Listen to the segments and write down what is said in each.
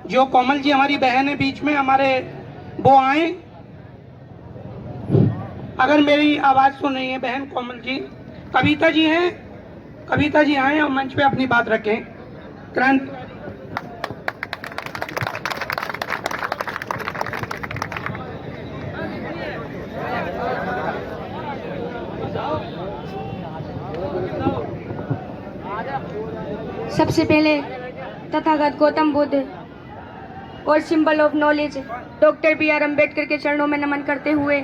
जो कोमल जी हमारी बहन है बीच में हमारे, वो आए। अगर मेरी आवाज सुन रही है बहन कोमल जी, कविता जी हैं, कविता जी आए और मंच पे अपनी बात रखें। क्रांति सबसे पहले तथागत गौतम बुद्ध और symbol of knowledge doctor B R. Ambedkar के चरणों में नमन करते हुए,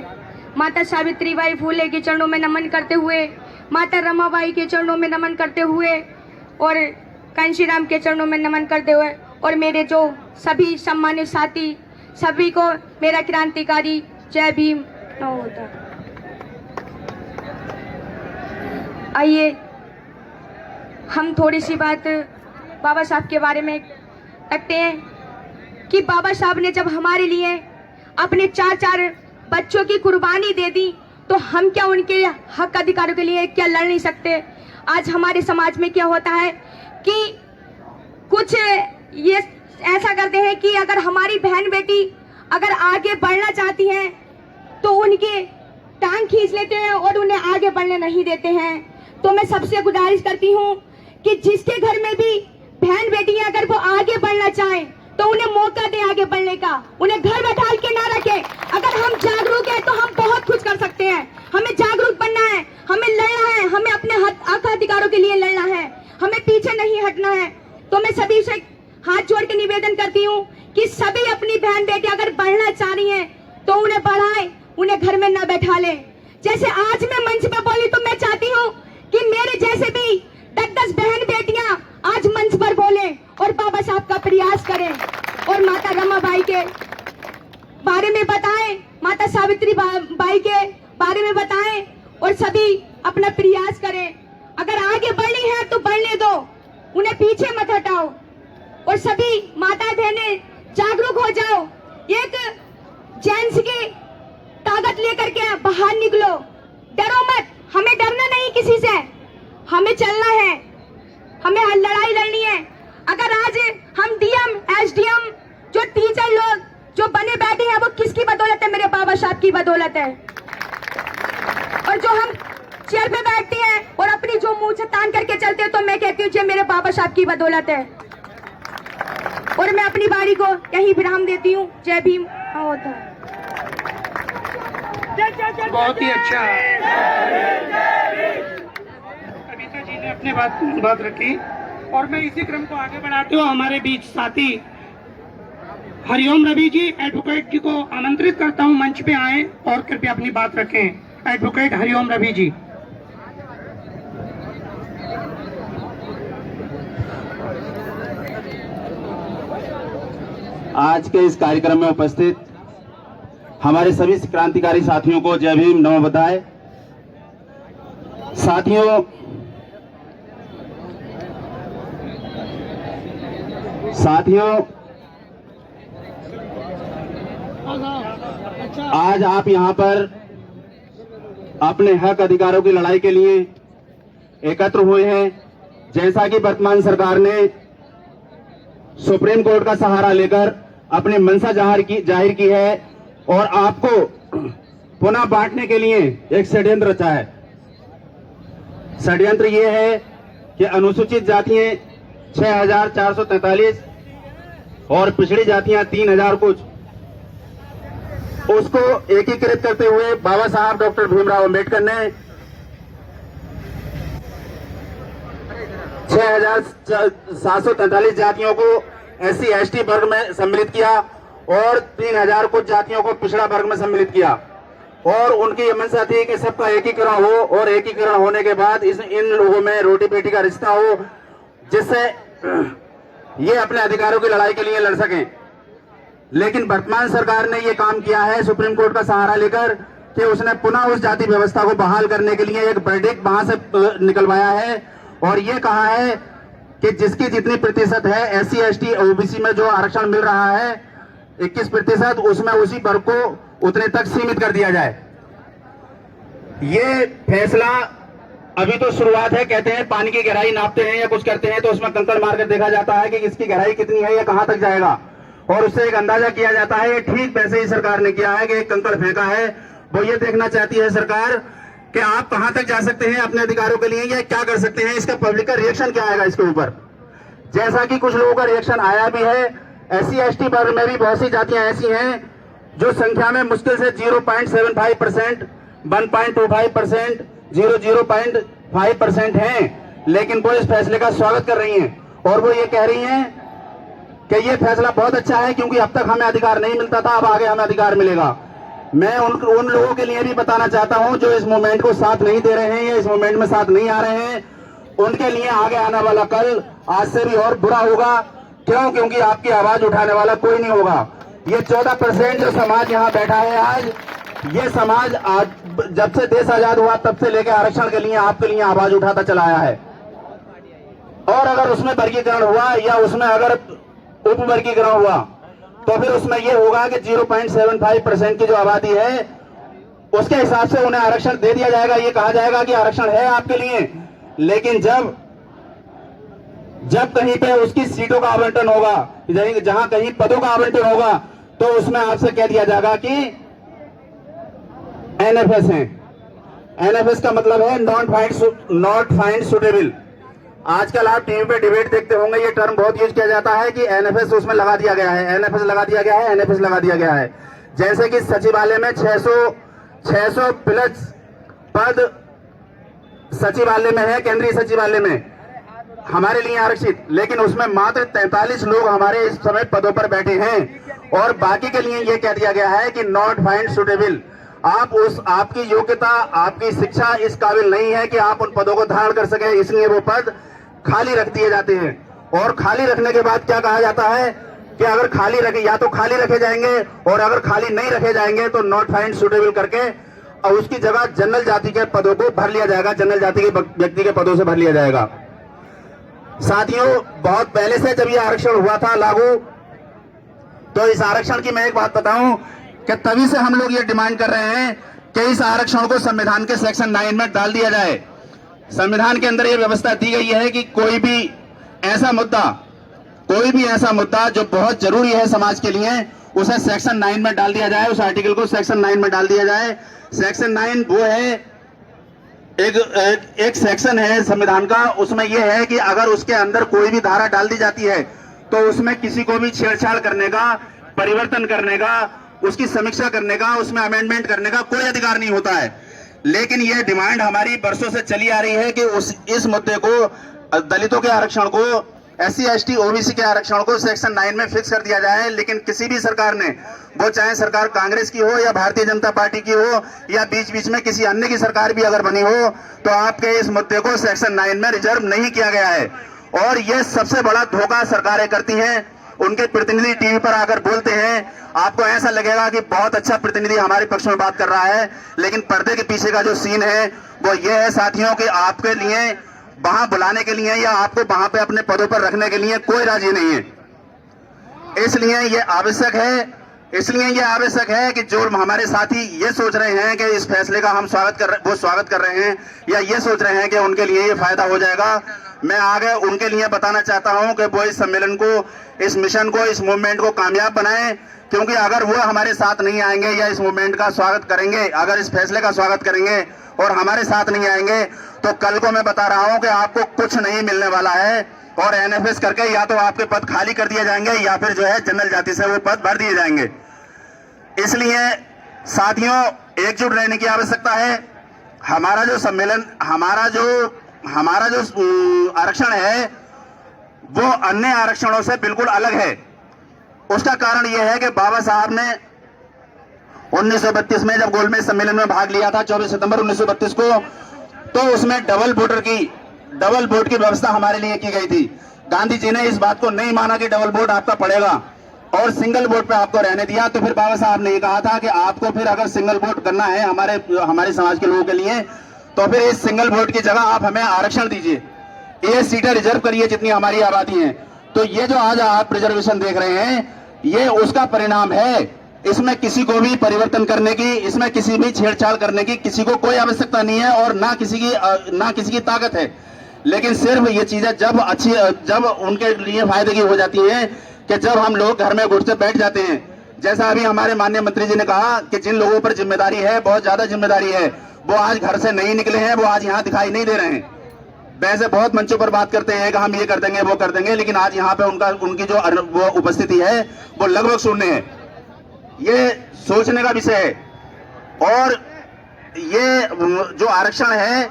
माता सावित्रीबाई फुले के चरणों में नमन करते हुए, माता रमाबाई के चरणों में नमन करते हुए और कांशीराम के चरणों में नमन करते हुए, और मेरे जो सभी सम्मानित साथी सभी को मेरा क्रांतिकारी जय भीम न होता। आइए हम थोड़ी सी बात बाबा साहब के बारे में रखते हैं कि बाबा साहब ने जब हमारे लिए अपने 4 बच्चों की कुर्बानी दे दी, तो हम क्या उनके हक अधिकारों के लिए क्या लड़ नहीं सकते। आज हमारे समाज में क्या होता है कि कुछ ये ऐसा करते हैं कि अगर हमारी बहन बेटी अगर आगे बढ़ना चाहती हैं तो उनकी टांग खींच लेते हैं और उन्हें आगे बढ़ने नहीं देते हैं। तो मैं सबसे गुजारिश करती हूँ कि जिसके घर में भी बहन बेटियां अगर वो आगे बढ़ना चाहें तो उन्हें मौका दे आगे बढ़ने का, उन्हें घर बैठा के ना रखे। अगर हम जागरूक हैं तो हम बहुत कुछ कर सकते हैं। हमें जागरूक बनना है, हमें लड़ना है, हमें अपने हक अधिकारों के लिए लड़ना है, हमें पीछे नहीं हटना है। तो मैं सभी से हाथ जोड़ के निवेदन करती हूँ कि सभी अपनी बहन बेटी अगर बढ़ना चाह रही हैं तो उन्हें बढ़ाएं, उन्हें घर में न बैठा लें। जैसे आज मैं मंच पर बोली तो मैं चाहती हूँ कि मेरे जैसे भी 10 बहन बेटियां आज मंच पर बोले और बाबा साहब का प्रयास करें और माता रमाबाई के बारे में बताएं, माता सावित्री बाई के बारे में बताएं और सभी अपना प्रयास करें। अगर आगे बढ़नी है तो बढ़ने दो, उन्हें पीछे मत हटाओ और सभी माता बहनें जागरूक हो जाओ। एक जेंट्स की ताकत लेकर के बाहर निकलो, डरो मत। हमें डरना नहीं किसी से, हमें चलना है, हमें लड़ाई लड़नी है। अगर आज हम डीएम एसडीएम जो टीचर लोग जो बने बैठे हैं वो किसकी बदौलत है? मेरे बाबा साहब की बदौलत है। और जो हम चेयर पे बैठते हैं और अपनी जो मुंह से तान करके चलते हैं तो मैं कहती हूँ ये मेरे बाबा साहब की बदौलत है। और मैं अपनी बारी को यही विराम देती हूँ। जय भीम होता है। बहुत ही अच्छा, कविता जी ने अपने बात रखी और मैं इसी क्रम को आगे बढ़ाते हुए हमारे बीच साथी हरिओम रवि जी एडवोकेट जी को आमंत्रित करता हूं मंच पे आए और कृपया अपनी बात रखें। एडवोकेट हरिओम रवि जी। आज के इस कार्यक्रम में उपस्थित हमारे सभी क्रांतिकारी साथियों को जय भीम नमो बधाई। साथियों, आज आप यहाँ पर अपने हक अधिकारों की लड़ाई के लिए एकत्र हुए हैं। जैसा कि वर्तमान सरकार ने सुप्रीम कोर्ट का सहारा लेकर अपनी मंशा जाहिर की है और आपको पुनः बांटने के लिए एक षड्यंत्र रचा है। षड्यंत्र ये है कि अनुसूचित जातियां 6443 और पिछड़ी जातियां 3000 कुछ, उसको एकीकृत करते हुए बाबा साहब डॉक्टर भीमराव अंबेडकर ने 6743 जातियों को SC ST वर्ग में सम्मिलित किया और 3000 कुछ जातियों को पिछड़ा वर्ग में सम्मिलित किया। और उनकी ये मंशा थी कि सबका एकीकरण हो और एकीकरण होने के बाद इन लोगों में रोटी बेटी का रिश्ता हो, जिससे ये अपने अधिकारों की लड़ाई के लिए लड़ सकें। लेकिन वर्तमान सरकार ने ये काम किया है सुप्रीम कोर्ट का सहारा लेकर कि उसने पुनः उस जाति व्यवस्था को बहाल करने के लिए एक वर्डिक्ट वहां से निकलवाया है और ये कहा है कि जिसकी जितनी प्रतिशत है SC ST OBC में जो आरक्षण मिल रहा है 21%, उसमें उसी वर्ग को उतने तक सीमित कर दिया जाए। ये फैसला अभी तो शुरुआत है। कहते हैं पानी की गहराई नापते हैं या कुछ करते हैं तो उसमें कंकड़ मार कर देखा जाता है कि इसकी गहराई कितनी है या कहां तक जाएगा। और उससे एक अंदाजा किया जाता है। ठीक वैसे ही सरकार ने किया है कि एक कंकड़ फेंका है। वो ये देखना चाहती है सरकार कि आप कहां तक जा सकते हैं अपने अधिकारों के लिए, या क्या कर सकते हैं, इसका पब्लिक का रिएक्शन क्या आएगा इसके ऊपर। जैसा कि कुछ लोगों का रिएक्शन आया भी है, SC/ST वर्ग में भी बहुत सी जातियां ऐसी हैं जो संख्या में मुश्किल से 0.75%, 1.25%, 0.5% हैं, लेकिन वो इस फैसले का स्वागत कर रही हैं और वो ये कह रही हैं कि ये फैसला बहुत अच्छा है क्योंकि अब तक हमें अधिकार नहीं मिलता था, अब आगे हमें अधिकार मिलेगा। मैं उन लोगों के लिए भी बताना चाहता हूं जो इस मूवमेंट को साथ नहीं दे रहे हैं या इस मूवमेंट में साथ नहीं आ रहे हैं, उनके लिए आगे आने वाला कल आज से भी और बुरा होगा। क्यों? क्योंकि आपकी आवाज उठाने वाला कोई नहीं होगा। ये 14% जो समाज यहाँ बैठा है आज, ये समाज आज जब से देश आजाद हुआ तब से लेकर आरक्षण के लिए आपके लिए आवाज उठाता चला आया है। और अगर उसमें वर्गीकरण हुआ या उसमें अगर उप वर्गीकरण हुआ तो फिर उसमें यह होगा कि 0.75% की जो आबादी है उसके हिसाब से उन्हें आरक्षण दे दिया जाएगा। ये कहा जाएगा कि आरक्षण है आपके लिए, लेकिन जब कहीं पे उसकी सीटों का आवंटन होगा, जहां कहीं पदों का आवंटन होगा, तो उसमें आपसे कह दिया जाएगा कि NFS है। NFS का मतलब है नॉट फाइंड सुटेबल। आजकल आप टीवी पे डिबेट देखते होंगे, ये टर्म बहुत यूज किया जाता है कि NFS उसमें लगा दिया गया है, NFS लगा दिया गया है, NFS लगा दिया गया है। जैसे कि सचिवालय में 600 प्लस पद सचिवालय में है, केंद्रीय सचिवालय में हमारे लिए आरक्षित, लेकिन उसमें मात्र 43 लोग हमारे इस समय पदों पर बैठे हैं और बाकी के लिए यह कह दिया गया है कि नॉट फाइंड सुटेबल। आपकी योग्यता, आपकी शिक्षा इस काबिल नहीं है कि आप उन पदों को धारण कर सके, इसलिए वो पद खाली रख दिए जाते हैं। और खाली रखने के बाद क्या कहा जाता है कि अगर खाली रखे, या तो खाली रखे जाएंगे और अगर खाली नहीं रखे जाएंगे तो नॉट फाइंड सुटेबल करके और उसकी जगह जनरल जाति के पदों को भर लिया जाएगा, जनरल जाति के व्यक्ति के पदों से भर लिया जाएगा। साथियों, बहुत पहले से जब ये आरक्षण हुआ था लागू, तो इस आरक्षण की मैं एक बात बताऊं कि तभी से हम लोग ये डिमांड कर रहे हैं कि इस आरक्षण को संविधान के सेक्शन 9 में डाल दिया जाए। संविधान के अंदर ये व्यवस्था दी गई है कि कोई भी ऐसा मुद्दा जो बहुत जरूरी है समाज के लिए, उसे सेक्शन 9 में डाल दिया जाए, उस आर्टिकल को सेक्शन 9 में डाल दिया जाए। सेक्शन 9 वो है, एक सेक्शन है संविधान का, उसमें यह है कि अगर उसके अंदर कोई भी धारा डाल दी जाती है तो उसमें किसी को भी छेड़छाड़ करने का, परिवर्तन करने का, उसकी समीक्षा करने का, उसमें अमेंडमेंट करने का कोई अधिकार नहीं होता है। लेकिन यह डिमांड हमारी बरसों से चली आ रही है कि इस मुद्दे को, दलितों के आरक्षण को, SC/ST OBC के आरक्षण को सेक्शन 9 में फिक्स कर दिया जाए। लेकिन किसी भी सरकार ने, वो चाहे सरकार कांग्रेस की हो या भारतीय जनता पार्टी की हो या बीच बीच में किसी अन्य की सरकार भी अगर बनी हो, तो आपके इस मुद्दे को सेक्शन 9 में रिजर्व नहीं किया गया है। और यह सबसे बड़ा धोखा सरकारें करती हैं। उनके प्रतिनिधि टीवी पर आकर बोलते हैं, आपको ऐसा लगेगा कि बहुत अच्छा प्रतिनिधि हमारे पक्ष में बात कर रहा है, लेकिन पर्दे के पीछे का जो सीन है वो ये है साथियों कि आपके लिए वहां बुलाने के लिए या आपको वहां पे अपने पदों पर रखने के लिए कोई राजी नहीं है। इसलिए ये आवश्यक है कि जो हमारे साथी ये सोच रहे हैं कि इस फैसले का हम स्वागत कर रहे हैं या ये सोच रहे हैं कि उनके लिए ये फायदा हो जाएगा, मैं आगे उनके लिए बताना चाहता हूं कि वो इस सम्मेलन को, इस मिशन को, इस मूवमेंट को कामयाब बनाएं। क्योंकि अगर वो हमारे साथ नहीं आएंगे या इस मूवमेंट का स्वागत करेंगे, अगर इस फैसले का स्वागत करेंगे और हमारे साथ नहीं आएंगे, तो कल को मैं बता रहा हूं कि आपको कुछ नहीं मिलने वाला है। और NFS करके या तो आपके पद खाली कर दिए जाएंगे या फिर जो है जनरल जाति से वो पद भर दिए जाएंगे। इसलिए साथियों, एकजुट रहने की आवश्यकता है। हमारा जो सम्मेलन, हमारा जो आरक्षण है वो अन्य आरक्षणों से बिल्कुल अलग है। उसका कारण यह है कि बाबा साहब ने 1932 में जब गोलमेज सम्मेलन में भाग लिया था 24 सितंबर 1932 को, तो उसमें डबल वोट की व्यवस्था हमारे लिए की गई थी। गांधी जी ने इस बात को नहीं माना कि डबल वोट आपका पड़ेगा और सिंगल वोट पे आपको रहने दिया। तो फिर बाबा साहब ने ये कहा था कि आपको फिर अगर सिंगल वोट करना है हमारे समाज के लोगों के लिए, तो फिर इस सिंगल वोट की जगह आप हमें आरक्षण दीजिए, ये सीटें रिजर्व करिए जितनी हमारी आबादी है। तो ये जो आज आप रिजर्वेशन देख रहे हैं, ये उसका परिणाम है। इसमें किसी को भी परिवर्तन करने की, इसमें किसी भी छेड़छाड़ करने की किसी को कोई आवश्यकता नहीं है और ना किसी की ताकत है। लेकिन सिर्फ ये चीजें जब उनके लिए फायदे की हो जाती है कि कि जब हम लोग घर में घुट से बैठ जाते हैं, जैसा अभी हमारे माननीय मंत्री जी ने कहा कि जिन लोगों पर जिम्मेदारी है, बहुत ज्यादा जिम्मेदारी है, वो आज घर से नहीं निकले हैं, वो आज यहाँ दिखाई नहीं दे रहे हैं। वैसे बहुत मंचों पर बात करते हैं कि हम ये कर देंगे, वो कर देंगे, लेकिन आज यहाँ पे उनकी जो वो उपस्थिति है वो लगभग शून्य है। ये सोचने का विषय है। और ये जो आरक्षण है,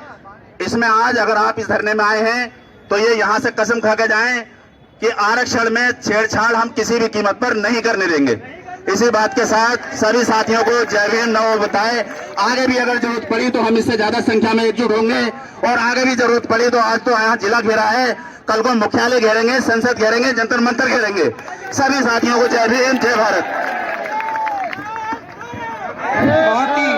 इसमें आज अगर आप इस धरने में आए हैं तो ये यहाँ से कसम खा के जाएं कि आरक्षण में छेड़छाड़ हम किसी भी कीमत पर नहीं करने देंगे। इसी बात के साथ सभी साथियों को जय भीम नमो बताए। आगे भी अगर जरूरत पड़ी तो हम इससे ज्यादा संख्या में एकजुट होंगे, और आगे भी जरूरत पड़ी तो आज तो यहाँ जिला घेरा है, कल को मुख्यालय घेरेंगे, संसद घेरेंगे, जंतर मंतर घेरेंगे। सभी साथियों को जय भीम, जय भारत। बहुत ही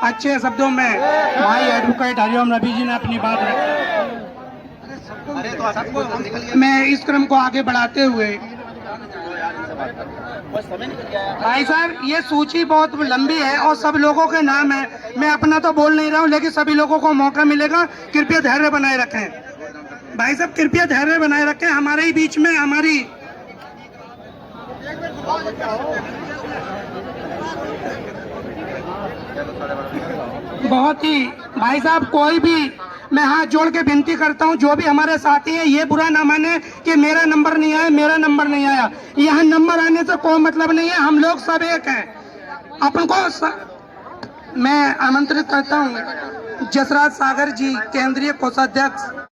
अच्छे शब्दों में भाई एडवोकेट हरिओम रवि जी ने अपनी बात रखी। मैं इस क्रम को आगे बढ़ाते हुए, भाई साहब ये सूची बहुत लंबी है और सब लोगों के नाम है, मैं अपना तो बोल नहीं रहा हूँ, लेकिन सभी लोगों को मौका मिलेगा। कृपया धैर्य बनाए रखें भाई साहब, कृपया धैर्य बनाए रखें। हमारे ही बीच में हमारी बहुत ही भाई साहब, कोई भी, मैं हाथ जोड़ के विनती करता हूं, जो भी हमारे साथी हैं ये बुरा ना माने कि मेरा नंबर नहीं आया, मेरा नंबर नहीं आया। यहाँ नंबर आने से कोई मतलब नहीं है, हम लोग सब एक हैं। अपन को मैं आमंत्रित करता हूं जसराज सागर जी, केंद्रीय कोषाध्यक्ष